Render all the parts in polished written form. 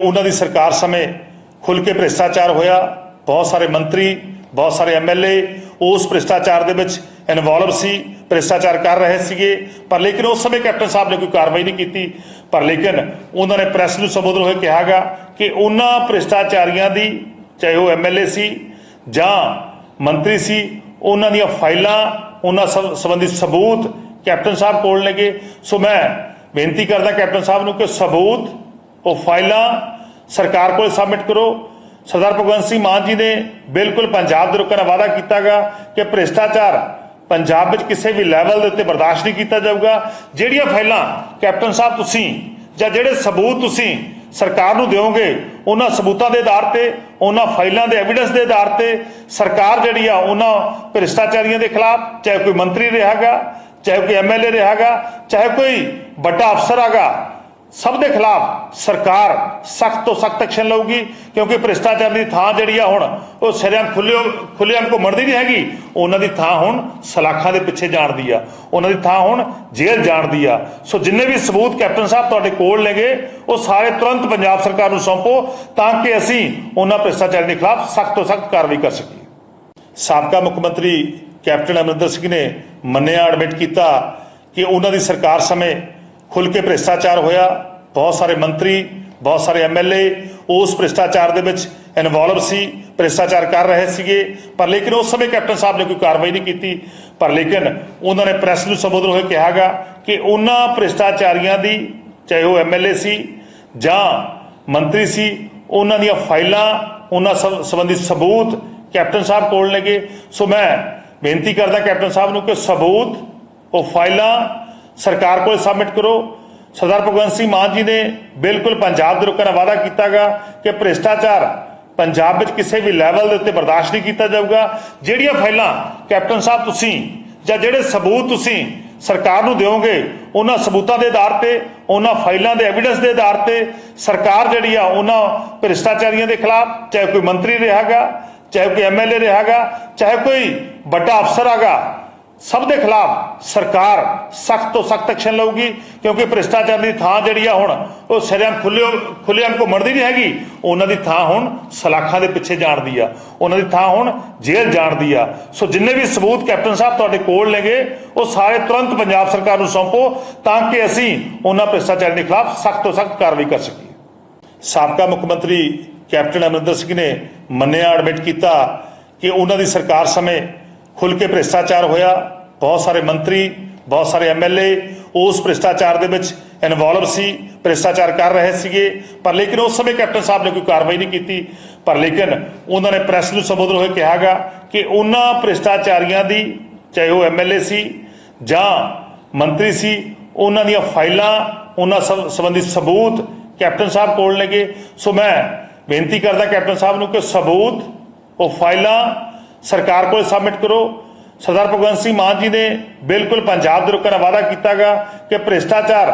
ਉਹਨਾਂ ਦੀ ਸਰਕਾਰ ਸਮੇਂ ਖੁੱਲ ਕੇ ਭ੍ਰਿਸ਼ਟਾਚਾਰ ਹੋਇਆ। ਬਹੁਤ ਸਾਰੇ ਮੰਤਰੀ, ਬਹੁਤ ਸਾਰੇ ਐਮਐਲਏ ਉਸ ਭ੍ਰਿਸ਼ਟਾਚਾਰ ਦੇ ਵਿੱਚ ਇਨਵੋਲਵ ਸੀ, ਭ੍ਰਿਸ਼ਟਾਚਾਰ ਕਰ ਰਹੇ ਸੀਗੇ। ਪਰ ਲੇਕਿਨ ਉਸ ਸਮੇਂ ਕੈਪਟਨ ਸਾਹਿਬ ਨੇ ਕੋਈ ਕਾਰਵਾਈ ਨਹੀਂ ਕੀਤੀ। ਪਰ ਲੇਕਿਨ ਉਹਨਾਂ ਨੇ ਪ੍ਰੈਸ ਨੂੰ ਸੰਬੋਧਨ ਹੋਏ ਕਿਹਾਗਾ ਕਿ ਉਹਨਾਂ ਭ੍ਰਿਸ਼ਟਾਚਾਰੀਆਂ ਦੀ, ਚਾਹੇ ਉਹ ਐਮਐਲਏ ਸੀ ਜਾਂ ਮੰਤਰੀ ਸੀ, ਉਹਨਾਂ ਦੀਆਂ ਫਾਈਲਾਂ, ਉਹਨਾਂ ਸੰਬੰਧੀ ਸਬੂਤ ਕੈਪਟਨ ਸਾਹਿਬ ਕੋਲ ਨੇਗੇ। ਸੋ ਮੈਂ ਬੇਨਤੀ ਕਰਦਾ ਕੈਪਟਨ ਸਾਹਿਬ ਨੂੰ ਕਿ ਸਬੂਤ, ਉਹ ਫਾਈਲਾਂ ਸਰਕਾਰ ਕੋਲ ਸਬਮਿਟ ਕਰੋ। ਸਰਦਾਰ ਭਗਵੰਤ ਸਿੰਘ ਮਾਨ ਜੀ ਨੇ ਬਿਲਕੁਲ ਪੰਜਾਬ ਦੇ ਲੋਕਾਂ ਨਾਲ ਵਾਅਦਾ ਕੀਤਾਗਾ ਕਿ ਭ੍ਰਿਸ਼ਟਾਚਾਰ ਪੰਜਾਬ ਵਿੱਚ ਕਿਸੇ ਵੀ ਲੈਵਲ ਦੇ ਉੱਤੇ ਬਰਦਾਸ਼ਤ ਨਹੀਂ ਕੀਤਾ ਜਾਊਗਾ। ਜਿਹੜੀਆਂ ਫਾਈਲਾਂ ਕੈਪਟਨ ਸਾਹਿਬ ਤੁਸੀਂ ਜਾਂ ਜਿਹੜੇ ਸਬੂਤ ਤੁਸੀਂ ਸਰਕਾਰ ਨੂੰ ਦਿਓਗੇ, ਉਹਨਾਂ ਸਬੂਤਾਂ ਦੇ ਆਧਾਰ ਤੇ, ਉਹਨਾਂ ਫਾਈਲਾਂ ਦੇ ਐਵੀਡੈਂਸ ਦੇ ਆਧਾਰ ਤੇ ਸਰਕਾਰ ਜਿਹੜੀ ਆ ਉਹਨਾਂ ਭ੍ਰਿਸ਼ਟਾਚਾਰੀਆਂ ਦੇ ਖਿਲਾਫ, ਚਾਹੇ ਕੋਈ ਮੰਤਰੀ ਰਿਹਾਗਾ, ਚਾਹੇ ਕੋਈ ਐਮਐਲਏ ਰਿਹਾਗਾ, ਚਾਹੇ ਕੋਈ ਵੱਡਾ ਅਫਸਰ ਹੈਗਾ, ਸਭ ਦੇ ਖਿਲਾਫ ਸਰਕਾਰ ਸਖਤ ਤੋਂ ਸਖਤ ਐਕਸ਼ਨ ਲਊਗੀ। ਕਿਉਂਕਿ ਭ੍ਰਿਸ਼ਟਾਚਾਰ ਦੀ ਥਾਂ ਜਿਹੜੀ ਆ ਹੁਣ ਉਹ ਸ਼ਰੇਆਮ ਖੁੱਲ੍ਹੇਆਮ ਘੁੰਮਣ ਦੀ ਨਹੀਂ ਹੈਗੀ। ਉਹਨਾਂ ਦੀ ਥਾਂ ਹੁਣ ਸਲਾਖਾਂ ਦੇ ਪਿੱਛੇ ਜਾਣ ਦੀ ਆ, ਉਹਨਾਂ ਦੀ ਥਾਂ ਹੁਣ ਜੇਲ੍ਹ ਜਾਣ ਦੀ ਆ। ਸੋ ਜਿੰਨੇ ਵੀ ਸਬੂਤ ਕੈਪਟਨ ਸਾਹਿਬ ਤੁਹਾਡੇ ਕੋਲ ਨੇਗੇ, ਉਹ ਸਾਰੇ ਤੁਰੰਤ ਪੰਜਾਬ ਸਰਕਾਰ ਨੂੰ ਸੌਂਪੋ ਤਾਂ ਕਿ ਅਸੀਂ ਉਹਨਾਂ ਭ੍ਰਿਸ਼ਟਾਚਾਰ ਦੇ ਖਿਲਾਫ ਸਖਤ ਤੋਂ ਸਖਤ ਕਾਰਵਾਈ ਕਰ ਸਕੀਏ। ਸਾਬਕਾ ਮੁੱਖ ਮੰਤਰੀ ਕੈਪਟਨ ਅਮਰਿੰਦਰ ਸਿੰਘ ਨੇ ਮੰਨਿਆ, ਐਡਮਿਟ ਕੀਤਾ ਕਿ ਉਹਨਾਂ ਦੀ ਸਰਕਾਰ ਸਮੇਂ ਖੁੱਲ ਕੇ ਭ੍ਰਿਸ਼ਟਾਚਾਰ ਹੋਇਆ। ਬਹੁਤ ਸਾਰੇ ਮੰਤਰੀ, ਬਹੁਤ ਸਾਰੇ ਐਮਐਲਏ ਉਸ ਭ੍ਰਿਸ਼ਟਾਚਾਰ ਦੇ ਵਿੱਚ ਇਨਵੋਲਵ ਸੀ, ਭ੍ਰਿਸ਼ਟਾਚਾਰ ਕਰ ਰਹੇ ਸੀਗੇ। ਪਰ ਲੇਕਿਨ ਉਸ ਸਮੇਂ ਕੈਪਟਨ ਸਾਹਿਬ ਨੇ ਕੋਈ ਕਾਰਵਾਈ ਨਹੀਂ ਕੀਤੀ। ਪਰ ਲੇਕਿਨ ਉਹਨਾਂ ਨੇ ਪ੍ਰੈਸ ਨੂੰ ਸੰਬੋਧਨ ਹੋਏ ਕਿਹਾਗਾ ਕਿ ਉਹਨਾਂ ਭ੍ਰਿਸ਼ਟਾਚਾਰੀਆਂ ਦੀ, ਚਾਹੇ ਉਹ ਐਮਐਲਏ ਸੀ ਜਾਂ ਮੰਤਰੀ ਸੀ, ਉਹਨਾਂ ਦੀਆਂ ਫਾਈਲਾਂ, ਉਹਨਾਂ ਸੰਬੰਧੀ ਸਬੂਤ ਕੈਪਟਨ ਸਾਹਿਬ ਕੋਲ ਨੇਗੇ। ਸੋ ਮੈਂ ਬੇਨਤੀ ਕਰਦਾ ਕੈਪਟਨ ਸਾਹਿਬ ਨੂੰ ਕਿ ਸਬੂਤ, ਉਹ ਫਾਈਲਾਂ ਸਰਕਾਰ ਕੋਲ ਸਬਮਿਟ ਕਰੋ। ਸਰਦਾਰ ਭਗਵੰਤ ਸਿੰਘ ਮਾਨ ਜੀ ਨੇ ਬਿਲਕੁਲ ਪੰਜਾਬ ਦੇ ਲੋਕਾਂ ਨਾਲ ਵਾਅਦਾ ਕੀਤਾਗਾ ਕਿ ਭ੍ਰਿਸ਼ਟਾਚਾਰ ਪੰਜਾਬ ਵਿੱਚ ਕਿਸੇ ਵੀ ਲੈਵਲ ਦੇ ਉੱਤੇ ਬਰਦਾਸ਼ਤ ਨਹੀਂ ਕੀਤਾ ਜਾਊਗਾ। ਜਿਹੜੀਆਂ ਫਾਈਲਾਂ ਕੈਪਟਨ ਸਾਹਿਬ ਤੁਸੀਂ ਜਾਂ ਜਿਹੜੇ ਸਬੂਤ ਤੁਸੀਂ ਸਰਕਾਰ ਨੂੰ ਦਿਓਗੇ, ਉਹਨਾਂ ਸਬੂਤਾਂ ਦੇ ਆਧਾਰ ਤੇ, ਉਹਨਾਂ ਫਾਈਲਾਂ ਦੇ ਐਵੀਡੈਂਸ ਦੇ ਆਧਾਰ ਤੇ ਸਰਕਾਰ ਜਿਹੜੀ ਆ ਉਹਨਾਂ ਭ੍ਰਿਸ਼ਟਾਚਾਰੀਆਂ ਦੇ ਖਿਲਾਫ, ਚਾਹੇ ਕੋਈ ਮੰਤਰੀ ਰਿਹਾਗਾ, ਚਾਹੇ ਕੋਈ ਐਮਐਲਏ ਰਿਹਾਗਾ, ਚਾਹੇ ਕੋਈ ਵੱਡਾ ਅਫਸਰ ਹੈਗਾ, ਸਭ ਦੇ ਖਿਲਾਫ ਸਰਕਾਰ ਸਖਤ ਤੋਂ ਸਖਤ ਐਕਸ਼ਨ ਲਊਗੀ। ਕਿਉਂਕਿ ਭ੍ਰਿਸ਼ਟਾਚਾਰ ਦੀ ਥਾਂ ਜਿਹੜੀ ਆ ਹੁਣ ਉਹ ਸ਼ਰੇਆਮ ਖੁੱਲ੍ਹੇਆਮ ਘੁੰਮਣ ਦੀ ਨਹੀਂ ਹੈਗੀ। ਉਹਨਾਂ ਦੀ ਥਾਂ ਹੁਣ ਸਲਾਖਾਂ ਦੇ ਪਿੱਛੇ ਜਾਣ ਦੀ ਆ, ਉਹਨਾਂ ਦੀ ਥਾਂ ਹੁਣ ਜੇਲ੍ਹ ਜਾਣ ਦੀ ਆ। ਸੋ ਜਿੰਨੇ ਵੀ ਸਬੂਤ ਕੈਪਟਨ ਸਾਹਿਬ ਤੁਹਾਡੇ ਕੋਲ ਨੇਗੇ, ਉਹ ਸਾਰੇ ਤੁਰੰਤ ਪੰਜਾਬ ਸਰਕਾਰ ਨੂੰ ਸੌਂਪੋ ਤਾਂ ਕਿ ਅਸੀਂ ਉਹਨਾਂ ਭ੍ਰਿਸ਼ਟਾਚਾਰ ਦੇ ਖਿਲਾਫ ਸਖਤ ਤੋਂ ਸਖਤ ਕਾਰਵਾਈ ਕਰ ਸਕੀਏ। ਸਾਬਕਾ ਮੁੱਖ ਮੰਤਰੀ ਕੈਪਟਨ ਅਮਰਿੰਦਰ ਸਿੰਘ ਨੇ ਮੰਨਿਆ, ਐਡਮਿਟ ਕੀਤਾ ਕਿ ਉਹਨਾਂ ਦੀ ਸਰਕਾਰ ਸਮੇਂ ਖੁੱਲ ਕੇ ਭ੍ਰਿਸ਼ਟਾਚਾਰ ਹੋਇਆ। ਬਹੁਤ ਸਾਰੇ ਮੰਤਰੀ, ਬਹੁਤ ਸਾਰੇ ਐਮਐਲਏ ਉਸ ਭ੍ਰਿਸ਼ਟਾਚਾਰ ਦੇ ਵਿੱਚ ਇਨਵੋਲਵ ਸੀ, ਭ੍ਰਿਸ਼ਟਾਚਾਰ ਕਰ ਰਹੇ ਸੀਗੇ। ਪਰ ਲੇਕਿਨ ਉਸ ਸਮੇਂ ਕੈਪਟਨ ਸਾਹਿਬ ਨੇ ਕੋਈ ਕਾਰਵਾਈ ਨਹੀਂ ਕੀਤੀ। ਪਰ ਲੇਕਿਨ ਉਹਨਾਂ ਨੇ ਪ੍ਰੈਸ ਨੂੰ ਸੰਬੋਧਨ ਹੋਏ ਕਿਹਾਗਾ ਕਿ ਉਹਨਾਂ ਭ੍ਰਿਸ਼ਟਾਚਾਰੀਆਂ ਦੀ, ਚਾਹੇ ਉਹ ਐਮਐਲਏ ਸੀ ਜਾਂ ਮੰਤਰੀ ਸੀ, ਉਹਨਾਂ ਦੀਆਂ ਫਾਈਲਾਂ, ਉਹਨਾਂ ਸੰਬੰਧੀ ਸਬੂਤ ਕੈਪਟਨ ਸਾਹਿਬ ਕੋਲ ਨੇਗੇ। ਸੋ ਮੈਂ ਬੇਨਤੀ ਕਰਦਾ ਕੈਪਟਨ ਸਾਹਿਬ ਨੂੰ ਕਿ ਸਬੂਤ, ਉਹ ਫਾਈਲਾਂ ਸਰਕਾਰ ਕੋਲ ਸਬਮਿਟ ਕਰੋ। ਸਰਦਾਰ ਭਗਵੰਤ ਸਿੰਘ ਮਾਨ ਜੀ ਨੇ ਬਿਲਕੁਲ ਪੰਜਾਬ ਦੇ ਲੋਕਾਂ ਨਾਲ ਵਾਅਦਾ ਕੀਤਾਗਾ ਕਿ ਭ੍ਰਿਸ਼ਟਾਚਾਰ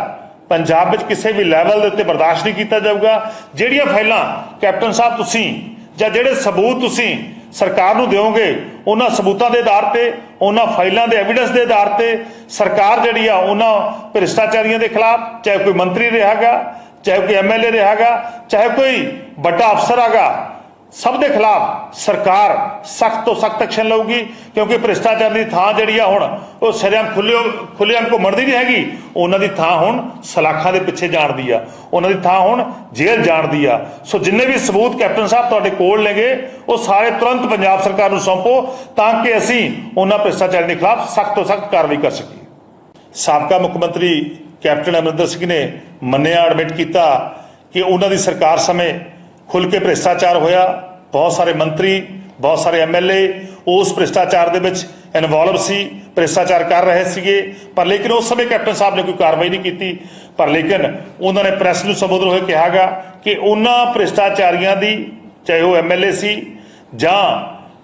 ਪੰਜਾਬ ਵਿੱਚ ਕਿਸੇ ਵੀ ਲੈਵਲ ਦੇ ਉੱਤੇ ਬਰਦਾਸ਼ਤ ਨਹੀਂ ਕੀਤਾ ਜਾਊਗਾ। ਜਿਹੜੀਆਂ ਫਾਈਲਾਂ ਕੈਪਟਨ ਸਾਹਿਬ ਤੁਸੀਂ ਜਾਂ ਜਿਹੜੇ ਸਬੂਤ ਤੁਸੀਂ ਸਰਕਾਰ ਨੂੰ ਦਿਓਗੇ, ਉਹਨਾਂ ਸਬੂਤਾਂ ਦੇ ਆਧਾਰ ਤੇ, ਉਹਨਾਂ ਫਾਈਲਾਂ ਦੇ ਐਵੀਡੈਂਸ ਦੇ ਆਧਾਰ ਤੇ ਸਰਕਾਰ ਜਿਹੜੀ ਆ ਉਹਨਾਂ ਭ੍ਰਿਸ਼ਟਾਚਾਰੀਆਂ ਦੇ ਖਿਲਾਫ, ਚਾਹੇ ਕੋਈ ਮੰਤਰੀ ਰਿਹਾਗਾ, ਚਾਹੇ ਕੋਈ ਐਮਐਲਏ ਰਿਹਾਗਾ, ਚਾਹੇ ਕੋਈ ਵੱਡਾ ਅਫਸਰ ਹੈਗਾ, ਸਭ ਦੇ ਖਿਲਾਫ ਸਰਕਾਰ ਸਖਤ ਤੋਂ ਸਖਤ ਐਕਸ਼ਨ ਲਊਗੀ। ਕਿਉਂਕਿ ਭ੍ਰਿਸ਼ਟਾਚਾਰ ਦੀ ਥਾਂ ਜਿਹੜੀ ਆ ਹੁਣ ਉਹ ਸ਼ਰੇਆਮ ਖੁੱਲ੍ਹੇਆਮ ਘੁੰਮਣ ਦੀ ਨਹੀਂ ਹੈਗੀ। ਉਹਨਾਂ ਦੀ ਥਾਂ ਹੁਣ ਸਲਾਖਾਂ ਦੇ ਪਿੱਛੇ ਜਾਣ ਦੀ ਆ, ਉਹਨਾਂ ਦੀ ਥਾਂ ਹੁਣ ਜੇਲ੍ਹ ਜਾਣ ਦੀ ਆ। ਸੋ ਜਿੰਨੇ ਵੀ ਸਬੂਤ ਕੈਪਟਨ ਸਾਹਿਬ ਤੁਹਾਡੇ ਕੋਲ ਨੇਗੇ, ਉਹ ਸਾਰੇ ਤੁਰੰਤ ਪੰਜਾਬ ਸਰਕਾਰ ਨੂੰ ਸੌਂਪੋ ਤਾਂ ਕਿ ਅਸੀਂ ਉਹਨਾਂ ਭ੍ਰਿਸ਼ਟਾਚਾਰ ਦੇ ਖਿਲਾਫ ਸਖਤ ਤੋਂ ਸਖਤ ਕਾਰਵਾਈ ਕਰ ਸਕੀਏ। ਸਾਬਕਾ ਮੁੱਖ ਮੰਤਰੀ ਕੈਪਟਨ ਅਮਰਿੰਦਰ ਸਿੰਘ ਨੇ ਮੰਨਿਆ, ਐਡਮਿਟ ਕੀਤਾ ਕਿ ਉਹਨਾਂ ਦੀ ਸਰਕਾਰ ਸਮੇਂ ਖੁੱਲ ਕੇ ਭ੍ਰਿਸ਼ਟਾਚਾਰ ਹੋਇਆ। ਬਹੁਤ ਸਾਰੇ ਮੰਤਰੀ, ਬਹੁਤ ਸਾਰੇ ਐਮਐਲਏ ਉਸ ਭ੍ਰਿਸ਼ਟਾਚਾਰ ਦੇ ਵਿੱਚ ਇਨਵੋਲਵ ਸੀ, ਭ੍ਰਿਸ਼ਟਾਚਾਰ ਕਰ ਰਹੇ ਸੀਗੇ। ਪਰ ਲੇਕਿਨ ਉਸ ਸਮੇਂ ਕੈਪਟਨ ਸਾਹਿਬ ਨੇ ਕੋਈ ਕਾਰਵਾਈ ਨਹੀਂ ਕੀਤੀ। ਪਰ ਲੇਕਿਨ ਉਹਨਾਂ ਨੇ ਪ੍ਰੈਸ ਨੂੰ ਸੰਬੋਧਨ ਹੋਏ ਕਿਹਾਗਾ ਕਿ ਉਹਨਾਂ ਭ੍ਰਿਸ਼ਟਾਚਾਰੀਆਂ ਦੀ, ਚਾਹੇ ਉਹ ਐਮਐਲਏ ਸੀ ਜਾਂ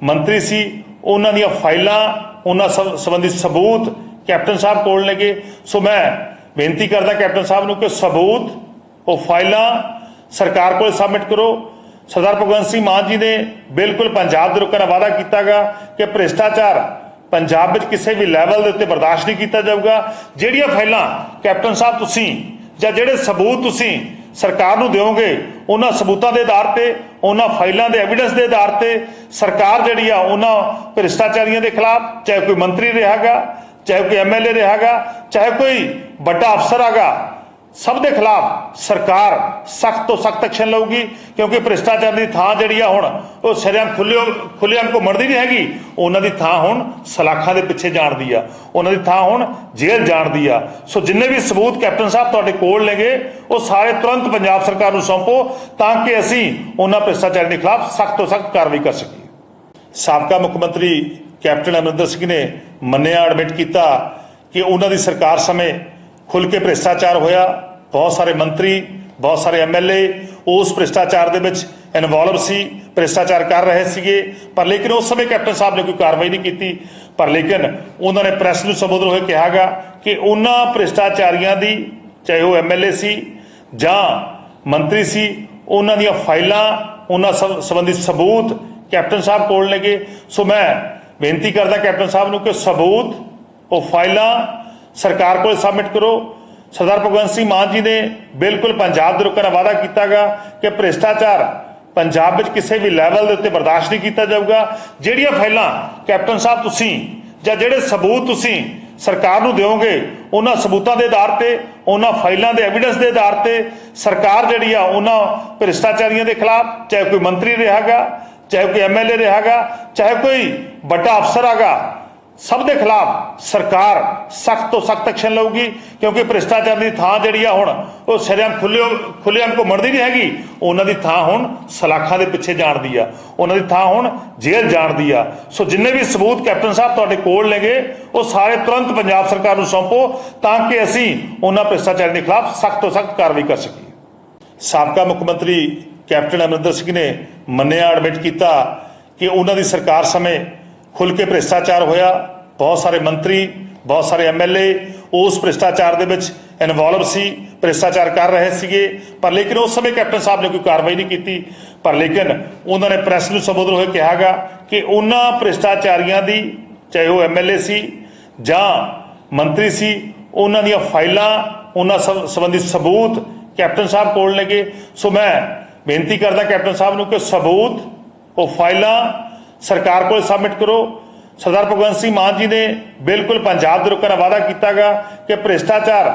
ਮੰਤਰੀ ਸੀ, ਉਹਨਾਂ ਦੀਆਂ ਫਾਈਲਾਂ, ਉਹਨਾਂ ਸੰਬੰਧੀ ਸਬੂਤ ਕੈਪਟਨ ਸਾਹਿਬ ਕੋਲ ਨੇਗੇ। ਸੋ ਮੈਂ ਬੇਨਤੀ ਕਰਦਾ ਕੈਪਟਨ ਸਾਹਿਬ ਨੂੰ ਕਿ ਸਬੂਤ, ਉਹ ਫਾਈਲਾਂ ਸਰਕਾਰ ਕੋਲ ਸਬਮਿਟ ਕਰੋ। ਸਰਦਾਰ ਭਗਵੰਤ ਸਿੰਘ ਮਾਨ ਜੀ ਨੇ ਬਿਲਕੁਲ ਪੰਜਾਬ ਦੇ ਲੋਕਾਂ ਨਾਲ ਵਾਅਦਾ ਕੀਤਾਗਾ ਕਿ ਭ੍ਰਿਸ਼ਟਾਚਾਰ ਪੰਜਾਬ ਵਿੱਚ ਕਿਸੇ ਵੀ ਲੈਵਲ ਦੇ ਉੱਤੇ ਬਰਦਾਸ਼ਤ ਨਹੀਂ ਕੀਤਾ ਜਾਊਗਾ। ਜਿਹੜੀਆਂ ਫਾਈਲਾਂ ਕੈਪਟਨ ਸਾਹਿਬ ਤੁਸੀਂ ਜਾਂ ਜਿਹੜੇ ਸਬੂਤ ਤੁਸੀਂ ਸਰਕਾਰ ਨੂੰ ਦਿਓਗੇ ਉਹਨਾਂ ਸਬੂਤਾਂ ਦੇ ਆਧਾਰ ਤੇ, ਉਹਨਾਂ ਫਾਈਲਾਂ ਦੇ ਐਵੀਡੈਂਸ ਦੇ ਆਧਾਰ ਤੇ ਸਰਕਾਰ ਜਿਹੜੀ ਆ ਉਹਨਾਂ ਭ੍ਰਿਸ਼ਟਾਚਾਰੀਆਂ ਦੇ ਖਿਲਾਫ, ਚਾਹੇ ਕੋਈ ਮੰਤਰੀ ਰਿਹਾਗਾ, ਚਾਹੇ ਕੋਈ ਐਮਐਲਏ ਰਿਹਾਗਾ, ਚਾਹੇ ਕੋਈ ਵੱਡਾ ਅਫਸਰ ਹੈਗਾ, ਸਭ ਦੇ ਖਿਲਾਫ ਸਰਕਾਰ ਸਖਤ ਤੋਂ ਸਖਤ ਐਕਸ਼ਨ ਲਊਗੀ। ਕਿਉਂਕਿ ਭ੍ਰਿਸ਼ਟਾਚਾਰ ਦੀ ਥਾਂ ਜਿਹੜੀ ਆ ਹੁਣ ਉਹ ਸ਼ਰੇਆਮ ਖੁੱਲ੍ਹੇਆਮ ਘੁੰਮਣ ਦੀ ਨਹੀਂ ਹੈਗੀ, ਉਹਨਾਂ ਦੀ ਥਾਂ ਹੁਣ ਸਲਾਖਾਂ ਦੇ ਪਿੱਛੇ ਜਾਣ ਦੀ ਆ, ਉਹਨਾਂ ਦੀ ਥਾਂ ਹੁਣ ਜੇਲ੍ਹ ਜਾਣ ਦੀ ਆ। ਸੋ ਜਿੰਨੇ ਵੀ ਸਬੂਤ ਕੈਪਟਨ ਸਾਹਿਬ ਤੁਹਾਡੇ ਕੋਲ ਨੇਗੇ ਉਹ ਸਾਰੇ ਤੁਰੰਤ ਪੰਜਾਬ ਸਰਕਾਰ ਨੂੰ ਸੌਂਪੋ ਤਾਂ ਕਿ ਅਸੀਂ ਉਹਨਾਂ ਭ੍ਰਿਸ਼ਟਾਚਾਰ ਦੇ ਖਿਲਾਫ ਸਖਤ ਤੋਂ ਸਖਤ ਕਾਰਵਾਈ ਕਰ ਸਕੀਏ। ਸਾਬਕਾ ਮੁੱਖ ਮੰਤਰੀ ਕੈਪਟਨ ਅਮਰਿੰਦਰ ਸਿੰਘ ਨੇ ਮੰਨਿਆ, ਐਡਮਿਟ ਕੀਤਾ ਕਿ ਉਹਨਾਂ ਦੀ ਸਰਕਾਰ ਸਮੇਂ ਖੁੱਲ੍ਹ ਕੇ ਭ੍ਰਿਸ਼ਟਾਚਾਰ ਹੋਇਆ। ਬਹੁਤ ਸਾਰੇ ਮੰਤਰੀ, ਬਹੁਤ ਸਾਰੇ ਐਮਐਲਏ ਉਸ ਭ੍ਰਿਸ਼ਟਾਚਾਰ ਦੇ ਵਿੱਚ ਇਨਵੋਲਵ ਸੀ, ਭ੍ਰਿਸ਼ਟਾਚਾਰ ਕਰ ਰਹੇ ਸੀਗੇ। ਪਰ ਲੇਕਿਨ ਉਸ ਸਮੇਂ ਕੈਪਟਨ ਸਾਹਿਬ ਨੇ ਕੋਈ ਕਾਰਵਾਈ ਨਹੀਂ ਕੀਤੀ। ਪਰ ਲੇਕਿਨ ਉਹਨਾਂ ਨੇ ਪ੍ਰੈਸ ਨੂੰ ਸੰਬੋਧਨ ਹੋਏ ਕਿਹਾਗਾ ਕਿ ਉਹਨਾਂ ਭ੍ਰਿਸ਼ਟਾਚਾਰੀਆਂ ਦੀ, ਚਾਹੇ ਉਹ ਐਮਐਲਏ ਸੀ ਜਾਂ ਮੰਤਰੀ ਸੀ, ਉਹਨਾਂ ਦੀਆਂ ਫਾਈਲਾਂ, ਉਹਨਾਂ ਸੰਬੰਧੀ ਸਬੂਤ ਕੈਪਟਨ ਸਾਹਿਬ ਕੋਲ ਨੇਗੇ। ਸੋ ਮੈਂ ਬੇਨਤੀ ਕਰਦਾ ਕੈਪਟਨ ਸਾਹਿਬ ਨੂੰ ਕਿ ਸਬੂਤ, ਉਹ ਫਾਈਲਾਂ ਸਰਕਾਰ ਕੋਲ ਸਬਮਿਟ ਕਰੋ। ਸਰਦਾਰ ਭਗਵੰਤ ਸਿੰਘ ਮਾਨ ਜੀ ਨੇ ਬਿਲਕੁਲ ਪੰਜਾਬ ਦੇ ਲੋਕਾਂ ਨਾਲ ਵਾਅਦਾ ਕੀਤਾਗਾ ਕਿ ਭ੍ਰਿਸ਼ਟਾਚਾਰ ਪੰਜਾਬ ਵਿੱਚ ਕਿਸੇ ਵੀ ਲੈਵਲ ਦੇ ਉੱਤੇ ਬਰਦਾਸ਼ਤ ਨਹੀਂ ਕੀਤਾ ਜਾਊਗਾ। ਜਿਹੜੀਆਂ ਫਾਈਲਾਂ ਕੈਪਟਨ ਸਾਹਿਬ ਤੁਸੀਂ ਜਾਂ ਜਿਹੜੇ ਸਬੂਤ ਤੁਸੀਂ ਸਰਕਾਰ ਨੂੰ ਦਿਓਗੇ, ਉਹਨਾਂ ਸਬੂਤਾਂ ਦੇ ਆਧਾਰ ਤੇ, ਉਹਨਾਂ ਫਾਈਲਾਂ ਦੇ ਐਵੀਡੈਂਸ ਦੇ ਆਧਾਰ ਤੇ ਸਰਕਾਰ ਜਿਹੜੀ ਆ ਉਹਨਾਂ ਭ੍ਰਿਸ਼ਟਾਚਾਰੀਆਂ ਦੇ ਖਿਲਾਫ, ਚਾਹੇ ਕੋਈ ਮੰਤਰੀ ਰਿਹਾਗਾ, ਚਾਹੇ ਕੋਈ ਐਮਐਲਏ ਰਿਹਾਗਾ, ਚਾਹੇ ਕੋਈ ਵੱਡਾ ਅਫਸਰ ਹੈਗਾ, ਸਭ ਦੇ ਖਿਲਾਫ ਸਰਕਾਰ ਸਖਤ ਤੋਂ ਸਖਤ ਐਕਸ਼ਨ ਲਊਗੀ। ਕਿਉਂਕਿ ਭ੍ਰਿਸ਼ਟਾਚਾਰ ਦੀ ਥਾਂ ਜਿਹੜੀ ਆ ਹੁਣ ਉਹ ਸ਼ਰੇਆਮ ਖੁੱਲ੍ਹੇਆਮ ਘੁੰਮਣ ਦੀ ਨਹੀਂ ਹੈਗੀ, ਉਹਨਾਂ ਦੀ ਥਾਂ ਹੁਣ ਸਲਾਖਾਂ ਦੇ ਪਿੱਛੇ ਜਾਣ ਦੀ ਆ, ਉਹਨਾਂ ਦੀ ਥਾਂ ਹੁਣ ਜੇਲ੍ਹ ਜਾਣ ਦੀ ਆ। ਸੋ ਜਿੰਨੇ ਵੀ ਸਬੂਤ ਕੈਪਟਨ ਸਾਹਿਬ ਤੁਹਾਡੇ ਕੋਲ ਨੇਗੇ ਉਹ ਸਾਰੇ ਤੁਰੰਤ ਪੰਜਾਬ ਸਰਕਾਰ ਨੂੰ ਸੌਂਪੋ ਤਾਂ ਕਿ ਅਸੀਂ ਉਹਨਾਂ ਭ੍ਰਿਸ਼ਟਾਚਾਰ ਦੇ ਖਿਲਾਫ ਸਖਤ ਤੋਂ ਸਖਤ ਕਾਰਵਾਈ ਕਰ ਸਕੀਏ। ਸਾਬਕਾ ਮੁੱਖ ਮੰਤਰੀ ਕੈਪਟਨ ਅਮਰਿੰਦਰ ਸਿੰਘ ਨੇ ਮੰਨਿਆ, ਐਡਮਿਟ ਕੀਤਾ ਕਿ ਉਹਨਾਂ ਦੀ ਸਰਕਾਰ ਸਮੇਂ ਖੁੱਲ੍ਹ ਕੇ ਭ੍ਰਿਸ਼ਟਾਚਾਰ ਹੋਇਆ। ਬਹੁਤ ਸਾਰੇ ਮੰਤਰੀ, ਬਹੁਤ ਸਾਰੇ ਐਮਐਲਏ ਉਸ ਭ੍ਰਿਸ਼ਟਾਚਾਰ ਦੇ ਵਿੱਚ ਇਨਵੋਲਵ ਸੀ, ਭ੍ਰਿਸ਼ਟਾਚਾਰ ਕਰ ਰਹੇ ਸੀਗੇ। ਪਰ ਲੇਕਿਨ ਉਸ ਸਮੇਂ ਕੈਪਟਨ ਸਾਹਿਬ ਨੇ ਕੋਈ ਕਾਰਵਾਈ ਨਹੀਂ ਕੀਤੀ। ਪਰ ਲੇਕਿਨ ਉਹਨਾਂ ਨੇ ਪ੍ਰੈਸ ਨੂੰ ਸੰਬੋਧਨ ਹੋਏ ਕਿਹਾਗਾ ਕਿ ਉਹਨਾਂ ਭ੍ਰਿਸ਼ਟਾਚਾਰੀਆਂ ਦੀ, ਚਾਹੇ ਉਹ ਐਮਐਲਏ ਸੀ ਜਾਂ ਮੰਤਰੀ ਸੀ, ਉਹਨਾਂ ਦੀਆਂ ਫਾਈਲਾਂ, ਉਹਨਾਂ ਸੰਬੰਧੀ ਸਬੂਤ ਕੈਪਟਨ ਸਾਹਿਬ ਕੋਲ ਨੇਗੇ। ਸੋ ਮੈਂ ਬੇਨਤੀ ਕਰਦਾ ਕੈਪਟਨ ਸਾਹਿਬ ਨੂੰ ਕਿ ਸਬੂਤ, ਉਹ ਫਾਈਲਾਂ ਸਰਕਾਰ ਕੋਲ ਸਬਮਿਟ ਕਰੋ। ਸਰਦਾਰ ਭਗਵੰਤ ਸਿੰਘ ਮਾਨ ਜੀ ਨੇ ਬਿਲਕੁਲ ਪੰਜਾਬ ਦੇ ਲੋਕਾਂ ਨਾਲ ਵਾਅਦਾ ਕੀਤਾਗਾ ਕਿ ਭ੍ਰਿਸ਼ਟਾਚਾਰ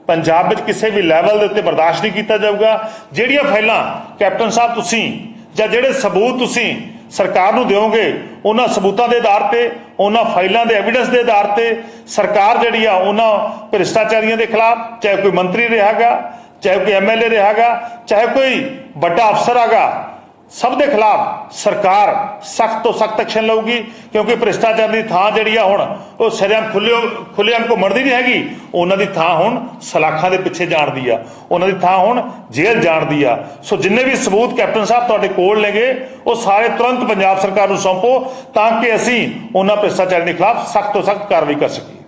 ਪੰਜਾਬ ਵਿੱਚ ਕਿਸੇ ਵੀ ਲੈਵਲ ਦੇ ਉੱਤੇ ਬਰਦਾਸ਼ਤ ਨਹੀਂ ਕੀਤਾ ਜਾਊਗਾ। ਜਿਹੜੀਆਂ ਫਾਈਲਾਂ ਕੈਪਟਨ ਸਾਹਿਬ ਤੁਸੀਂ ਜਾਂ ਜਿਹੜੇ ਸਬੂਤ ਤੁਸੀਂ ਸਰਕਾਰ ਨੂੰ ਦਿਓਗੇ, ਉਹਨਾਂ ਸਬੂਤਾਂ ਦੇ ਆਧਾਰ ਤੇ, ਉਹਨਾਂ ਫਾਈਲਾਂ ਦੇ ਐਵੀਡੈਂਸ ਦੇ ਆਧਾਰ ਤੇ ਸਰਕਾਰ ਜਿਹੜੀ ਆ ਉਹਨਾਂ ਭ੍ਰਿਸ਼ਟਾਚਾਰੀਆਂ ਦੇ ਖਿਲਾਫ, ਚਾਹੇ ਕੋਈ ਮੰਤਰੀ ਰਿਹਾਗਾ, ਚਾਹੇ ਕੋਈ ਐਮਐਲਏ ਰਿਹਾਗਾ, ਚਾਹੇ ਕੋਈ ਵੱਡਾ ਅਫਸਰ ਹੈਗਾ, ਸਭ ਦੇ ਖਿਲਾਫ ਸਰਕਾਰ ਸਖਤ ਤੋਂ ਸਖਤ ਐਕਸ਼ਨ ਲਊਗੀ। ਕਿਉਂਕਿ ਭ੍ਰਿਸ਼ਟਾਚਾਰ ਦੀ ਥਾਂ ਜਿਹੜੀ ਆ ਹੁਣ ਉਹ ਸ਼ਰੇਆਮ ਖੁੱਲ੍ਹੇਆਮ ਘੁੰਮਣ ਦੀ ਨਹੀਂ ਹੈਗੀ, ਉਹਨਾਂ ਦੀ ਥਾਂ ਹੁਣ ਸਲਾਖਾਂ ਦੇ ਪਿੱਛੇ ਜਾਣ ਦੀ ਆ, ਉਹਨਾਂ ਦੀ ਥਾਂ ਹੁਣ ਜੇਲ੍ਹ ਜਾਣ ਦੀ ਆ। ਸੋ ਜਿੰਨੇ ਵੀ ਸਬੂਤ ਕੈਪਟਨ ਸਾਹਿਬ ਤੁਹਾਡੇ ਕੋਲ ਨੇਗੇ ਉਹ ਸਾਰੇ ਤੁਰੰਤ ਪੰਜਾਬ ਸਰਕਾਰ ਨੂੰ ਸੌਂਪੋ ਤਾਂ ਕਿ ਅਸੀਂ ਉਹਨਾਂ ਭ੍ਰਿਸ਼ਟਾਚਾਰ ਦੇ ਖਿਲਾਫ ਸਖਤ ਤੋਂ ਸਖਤ ਕਾਰਵਾਈ ਕਰ ਸਕੀਏ।